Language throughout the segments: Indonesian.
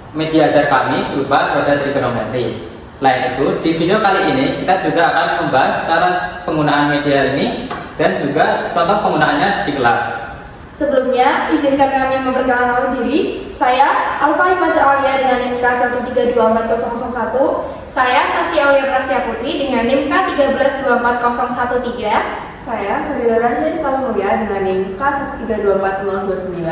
media ajar kami berupa roda trigonometri. Selain itu, di video kali ini kita juga akan membahas cara penggunaan media ini dan juga contoh penggunaannya di kelas. Sebelumnya, izinkan kami memperkenalkan diri. Saya Alfa Hikmatul Aulia dengan NIM K1324001. Saya Saksi Aulia Prasya Putri dengan NIM K1324013. Saya Fadila Raja Salmulia dengan NIM K1324029.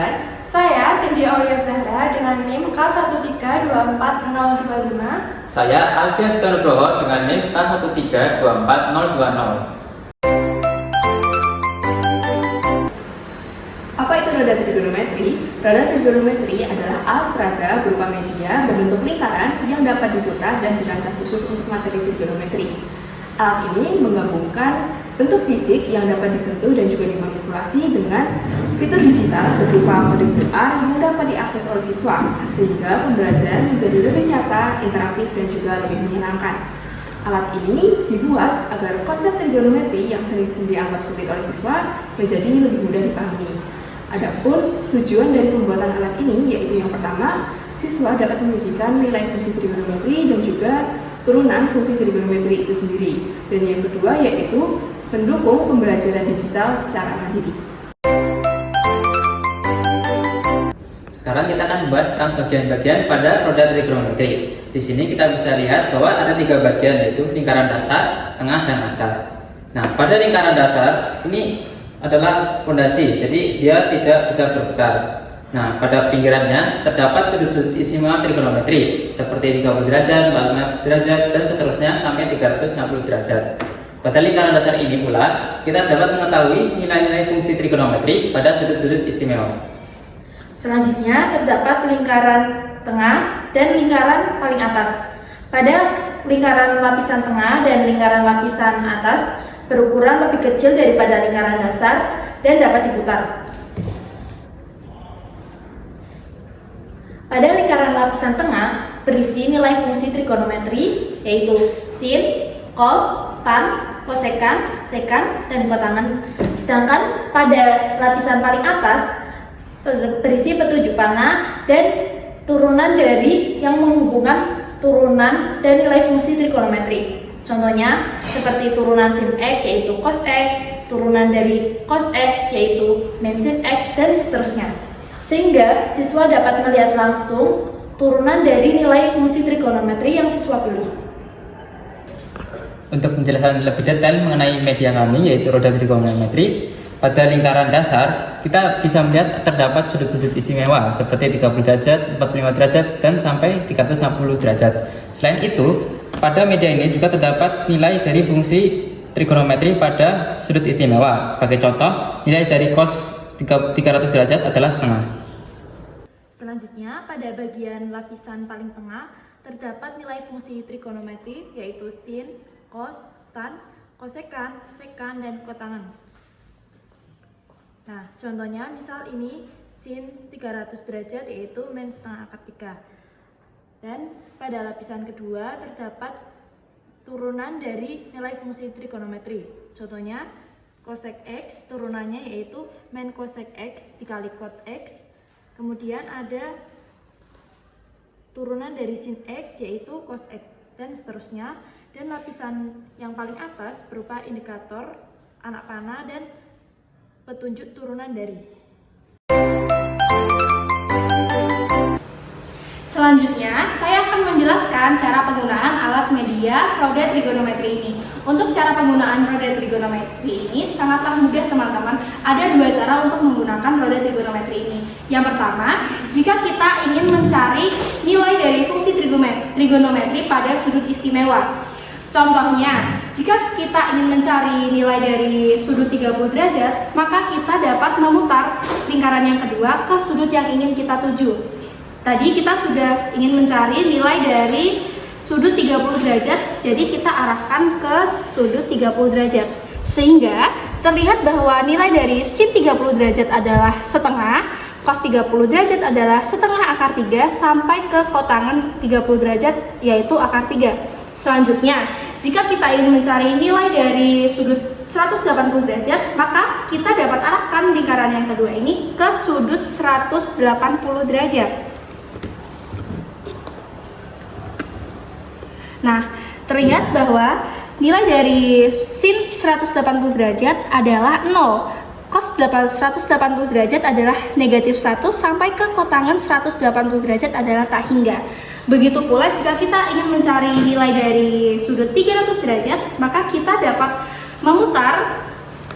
Saya Cindy Aulia Zahra dengan NIM K1324025. Saya Alfian Nugroho dengan NIM K1324020. Apa itu roda trigonometri? Roda trigonometri adalah alat peraga berupa media berbentuk lingkaran yang dapat diputar dan dirancang khusus untuk materi trigonometri. Alat ini menggabungkan bentuk fisik yang dapat disentuh dan juga dimanipulasi dengan fitur digital berupa kode QR yang dapat diakses oleh siswa, sehingga pembelajaran menjadi lebih nyata, interaktif, dan juga lebih menyenangkan. Alat ini dibuat agar konsep trigonometri yang sering dianggap sulit oleh siswa menjadi lebih mudah dipahami. Adapun tujuan dari pembuatan alat ini yaitu yang pertama, siswa dapat menyajikan nilai fungsi trigonometri dan juga turunan fungsi trigonometri itu sendiri. Dan yang kedua yaitu mendukung pembelajaran digital secara mandiri. Sekarang kita akan membahas tentang bagian-bagian pada roda trigonometri. Di sini kita bisa lihat bahwa ada 3 bagian, yaitu lingkaran dasar, tengah, dan atas. Nah, pada lingkaran dasar ini adalah fondasi, jadi dia tidak bisa berputar. Nah, pada pinggirannya terdapat sudut-sudut istimewa trigonometri seperti 30 derajat, 45 derajat, dan seterusnya sampai 360 derajat. Pada lingkaran dasar ini pula, kita dapat mengetahui nilai-nilai fungsi trigonometri pada sudut-sudut istimewa. Selanjutnya terdapat lingkaran tengah dan lingkaran paling atas. Pada lingkaran lapisan tengah dan lingkaran lapisan atas berukuran lebih kecil daripada lingkaran dasar dan dapat diputar. Pada lingkaran lapisan tengah berisi nilai fungsi trigonometri yaitu sin, cos, tan, kosekan, sekan, dan kotangan. Sedangkan pada lapisan paling atas berisi petunjuk panah dan turunan dari yang menghubungkan turunan dan nilai fungsi trigonometri. Contohnya seperti turunan sin X yaitu cos X, turunan dari cos X yaitu min sin X, dan seterusnya. Sehingga siswa dapat melihat langsung turunan dari nilai fungsi trigonometri yang siswa pilih. Untuk penjelasan lebih detail mengenai media kami yaitu roda trigonometri, pada lingkaran dasar kita bisa melihat terdapat sudut-sudut istimewa seperti 30 derajat, 45 derajat, dan sampai 360 derajat. Selain itu, pada media ini juga terdapat nilai dari fungsi trigonometri pada sudut istimewa. Sebagai contoh, nilai dari cos 300 derajat adalah setengah. Selanjutnya, pada bagian lapisan paling tengah terdapat nilai fungsi trigonometri yaitu sin, cos, tan, kosekan, sekan, dan kotangan. Nah, contohnya misal ini sin 300 derajat yaitu min setengah akar 3. Dan pada lapisan kedua terdapat turunan dari nilai fungsi trigonometri. Contohnya cosec X turunannya yaitu min cosec X dikali cot X. Kemudian ada turunan dari sin X yaitu cos X, dan seterusnya. Dan lapisan yang paling atas berupa indikator, anak panah, dan petunjuk turunan dari. Selanjutnya, saya akan menjelaskan cara penggunaan alat media roda trigonometri ini. Untuk cara penggunaan roda trigonometri ini sangatlah mudah teman-teman. Ada 2 cara untuk menggunakan roda trigonometri ini. Yang pertama, jika kita ingin mencari nilai dari fungsi trigonometri pada sudut istimewa. Contohnya, jika kita ingin mencari nilai dari sudut 30 derajat, maka kita dapat memutar lingkaran yang kedua ke sudut yang ingin kita tuju. Tadi kita sudah ingin mencari nilai dari sudut 30 derajat, jadi kita arahkan ke sudut 30 derajat. Sehingga terlihat bahwa nilai dari sin 30 derajat adalah setengah, cos 30 derajat adalah setengah akar 3, sampai ke kotangan 30 derajat yaitu akar 3. Selanjutnya, jika kita ingin mencari nilai dari sudut 180 derajat, maka kita dapat arahkan lingkaran yang kedua ini ke sudut 180 derajat. Nah, terlihat bahwa nilai dari sin 180 derajat adalah 0. Cos 180 derajat adalah negatif 1 sampai ke kotangan 180 derajat adalah tak hingga. Begitu pula jika kita ingin mencari nilai dari sudut 300 derajat, maka kita dapat memutar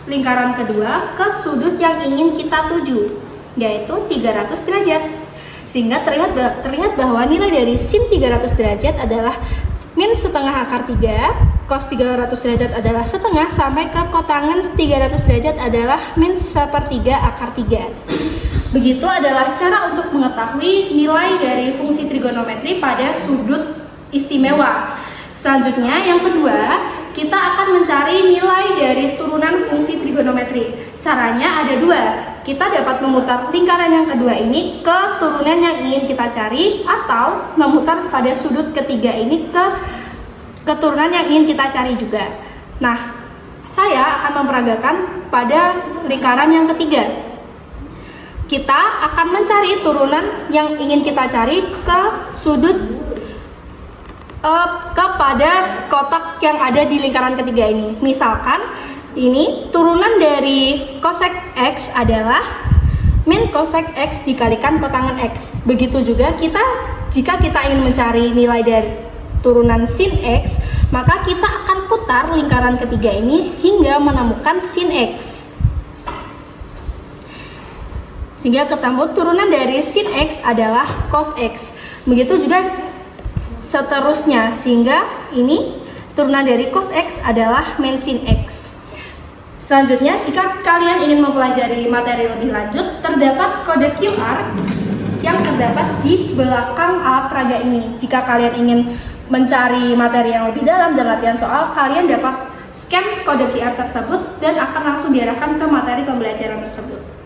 lingkaran kedua ke sudut yang ingin kita tuju, yaitu 300 derajat. Sehingga terlihat bahwa nilai dari sin 300 derajat adalah min setengah akar 3, cos 300 derajat adalah setengah, sampai ke kotangan 300 derajat adalah min 1/3 akar 3. Begitu adalah cara untuk mengetahui nilai dari fungsi trigonometri pada sudut istimewa. Selanjutnya, yang kedua, kita akan mencari nilai dari turunan fungsi trigonometri. Caranya ada dua. Kita dapat memutar lingkaran yang kedua ini ke turunan yang ingin kita cari, atau memutar pada sudut ketiga ini ke keturunan yang ingin kita cari juga. Nah, saya akan memperagakan pada lingkaran yang ketiga. Kita akan mencari turunan yang ingin kita cari ke sudut kepada kotak yang ada di lingkaran ketiga ini. Misalkan ini turunan dari cosec X adalah min cosec X dikalikan kotangan X. Begitu juga jika kita ingin mencari nilai dari turunan sin X, maka kita akan putar lingkaran ketiga ini hingga menemukan sin X. Sehingga ketemu turunan dari sin X adalah cos X. Begitu juga seterusnya, sehingga ini turunan dari cos X adalah min sin X. Selanjutnya, jika kalian ingin mempelajari materi lebih lanjut, terdapat kode QR yang terdapat di belakang alat peraga ini. Jika kalian ingin mencari materi yang lebih dalam dan latihan soal, kalian dapat scan kode QR tersebut dan akan langsung diarahkan ke materi pembelajaran tersebut.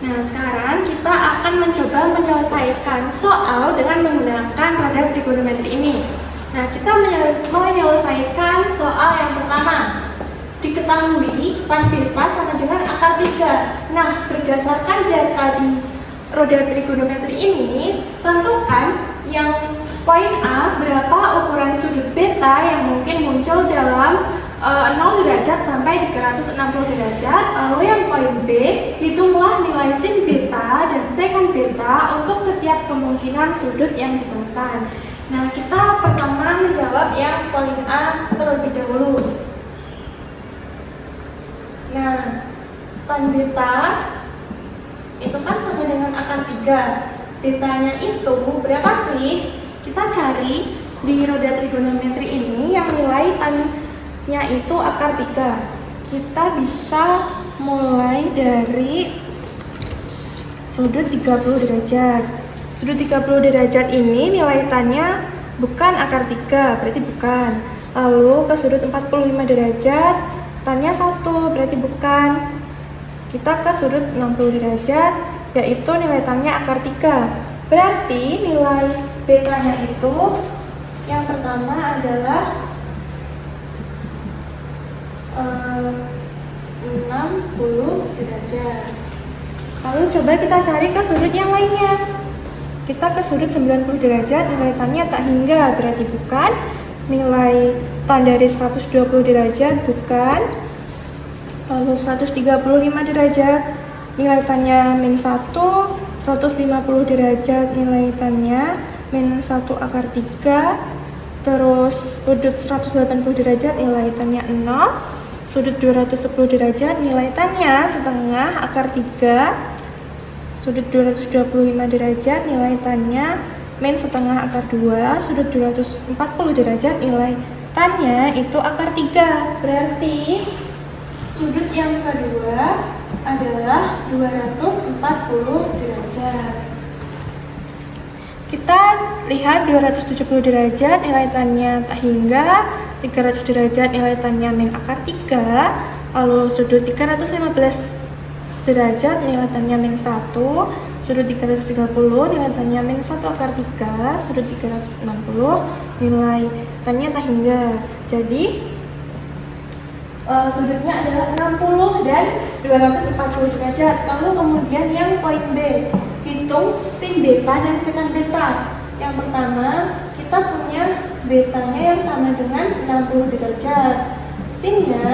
Nah, sekarang kita akan mencoba menyelesaikan soal dengan menggunakan roda trigonometri ini. Nah, kita menyelesaikan soal yang pertama. Diketahui tan beta sama dengan akar 3. Nah, berdasarkan data di roda trigonometri ini, tentukan yang poin A berapa ukuran sudut beta yang mungkin muncul dalam 0 derajat sampai 360 derajat. Lalu yang poin B, hitunglah nilai sin beta dan sekan beta untuk setiap kemungkinan sudut yang ditemukan. Nah, kita pertama menjawab yang poin A terlebih dahulu. Nah, tan beta itu kan sama dengan akar 3. Betanya itu berapa sih? Kita cari di roda trigonometri ini yang nilai tannya itu akar 3. Kita bisa mulai dari sudut 30 derajat. Sudut 30 derajat ini nilai tannya bukan akar 3, berarti bukan. Lalu ke sudut 45 derajat, tannya 1, berarti bukan. Kita ke sudut 60 derajat, yaitu nilai tannya akar 3. Berarti nilai betanya itu yang pertama adalah 60 derajat. Lalu coba kita cari ke sudut yang lainnya. Kita ke sudut 90 derajat, nilai tannya tak hingga, berarti bukan. Nilai tan dari 120 derajat, bukan. Lalu 135 derajat, nilai tannya min 1. 150 derajat, nilai tannya min 1 akar 3. Terus sudut 180 derajat, nilai tannya 0. Sudut 210 derajat, nilai tannya setengah akar 3. Sudut 225 derajat, nilai tannya min setengah akar 2. Sudut 240 derajat, nilai tannya itu akar 3. Berarti sudut yang kedua adalah 240 derajat. Kita lihat 270 derajat, nilai tannya tak hingga. 300 derajat, nilai tannya min akar 3. Lalu sudut 315 derajat, nilai tannya min 1. Sudut 330, nilai tannya min 1 akar 3. Sudut 360, nilai tannya tak hingga. Jadi sudutnya adalah 60 dan 240 derajat. Lalu kemudian yang poin B, hitung sin beta dan sekan beta. Yang pertama, kita punya betanya yang sama dengan 60 derajat. Sinnya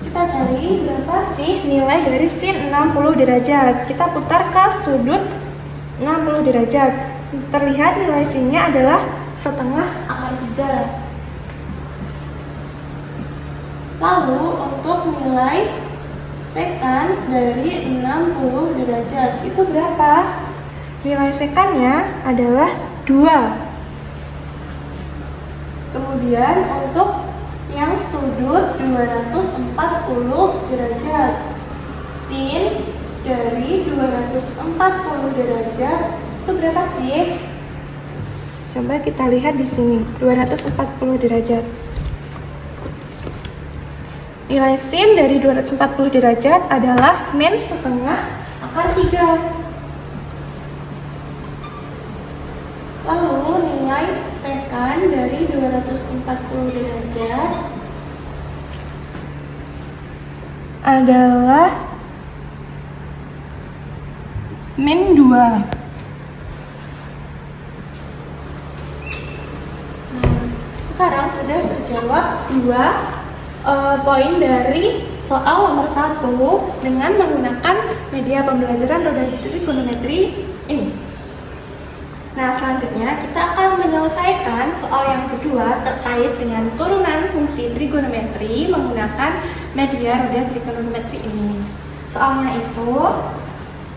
kita cari berapa sih nilai dari sin 60 derajat. Kita putar ke sudut 60 derajat. Terlihat nilai sinnya adalah setengah akar 3. Lalu untuk nilai sekan dari 60 derajat itu berapa? Nilai sekannya adalah 2. Kemudian untuk yang sudut 240 derajat, sin dari 240 derajat itu berapa sih? Coba kita lihat di sini, 240 derajat. Nilai sin dari 240 derajat adalah min setengah akar 3. Lalu nilai sekan dari 240 derajat adalah min 2. Sekarang sudah terjawab 2 poin dari soal nomor 1 dengan menggunakan media pembelajaran roda trigonometri ini. Nah, selanjutnya kita akan menyelesaikan soal yang kedua terkait dengan turunan fungsi trigonometri menggunakan media roda trigonometri ini. Soalnya itu,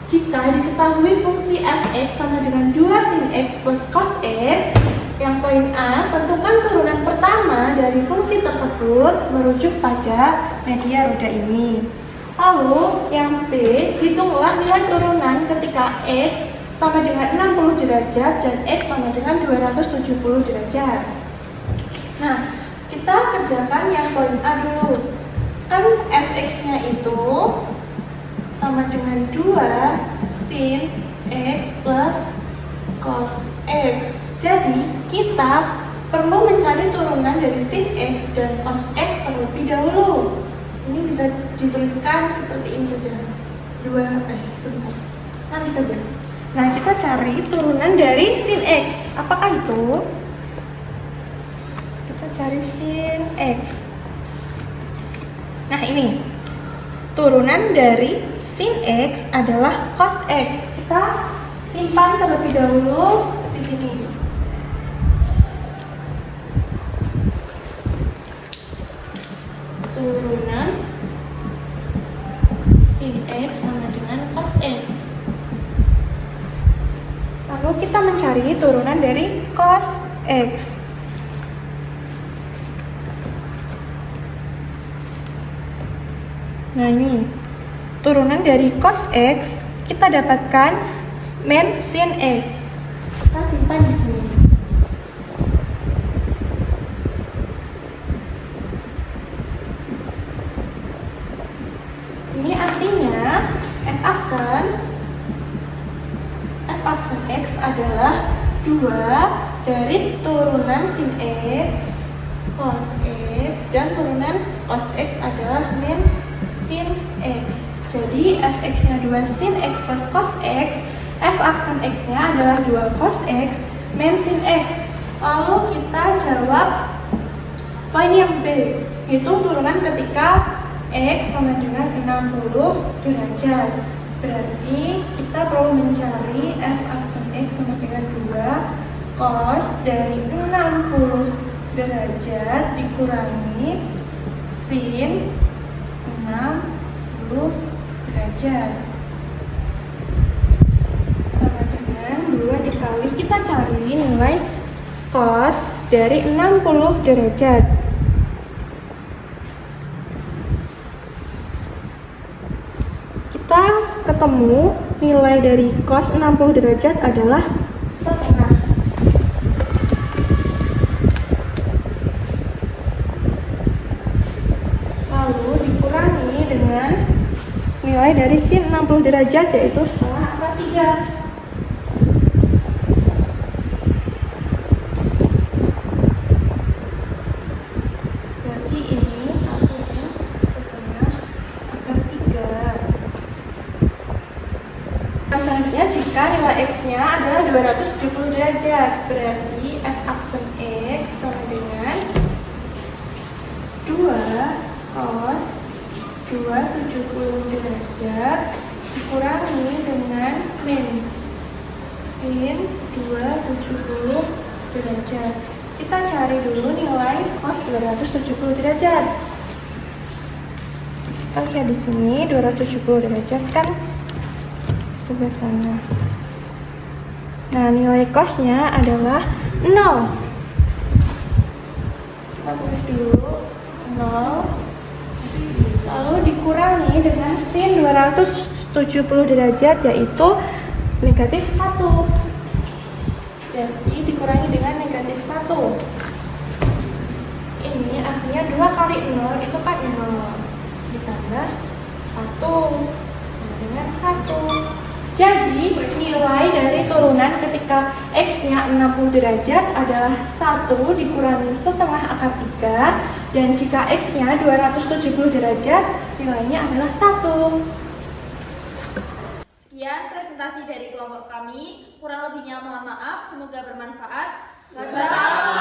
jika diketahui fungsi f(x) sama dengan 2 sin x plus cos x, yang poin A, tentukan turunan pertama dari fungsi tersebut merujuk pada media roda ini. Lalu yang B, hitunglah nilai turunan ketika x sama dengan 60 derajat dan x sama dengan 270 derajat. Nah, kita kerjakan yang poin A dulu. Kan fx-nya itu sama dengan 2 sin x plus cos x. Jadi, kita perlu mencari turunan dari sin x dan cos x terlebih dahulu. Ini bisa dituliskan seperti ini saja. Sebentar. Nanti saja. Nah, kita cari turunan dari sin x. Apakah itu? Kita cari sin x. Nah, ini. Turunan dari sin x adalah cos x. Kita simpan terlebih dahulu di sini. Turunan sin x sama dengan cos x. Lalu kita mencari turunan dari cos x. Nah, ini turunan dari cos x kita dapatkan min sin x. Kita simpan di sini. Ini artinya f aksen x adalah 2 dari turunan sin x, cos x, dan turunan cos x adalah min sin x. Jadi fx-nya 2 sin x plus cos x, f aksen x-nya adalah 2 cos x min sin x. Lalu kita jawab poin yang B, hitung turunan ketika x sama dengan 60 derajat. Berarti kita perlu mencari f aksen x sama dengan 2 cos dari 60 derajat dikurangi sin 60 derajat sama dengan 2 dikali, kita cari nilai cos dari 60 derajat. Kita ketemu nilai dari cos 60 derajat adalah setengah. Lalu dikurangi dengan nilai dari sin 60 derajat yaitu setengah akar 3. X-nya adalah 270 derajat. Berarti F aksen X sama dengan 2 cos 270 derajat dikurangi dengan min sin 270 derajat. Kita cari dulu nilai cos 270 derajat. Kita lihat di sini 270 derajat kan sebelah sana. Nah, nilai cosnya adalah 0. Kita tulis dulu 0. Lalu dikurangi dengan sin 270 derajat yaitu negatif 1. Jadi dikurangi dengan negatif 1. Ini artinya 2 kali 0 itu kan 0. Ditambah 1 sama dengan 1. Jadi nilai dari turunan ketika X-nya 60 derajat adalah 1 dikurangi setengah akar 3. Dan jika X-nya 270 derajat nilainya adalah 1. Sekian presentasi dari kelompok kami. Kurang lebihnya mohon maaf. Semoga bermanfaat. Wassalamualaikum.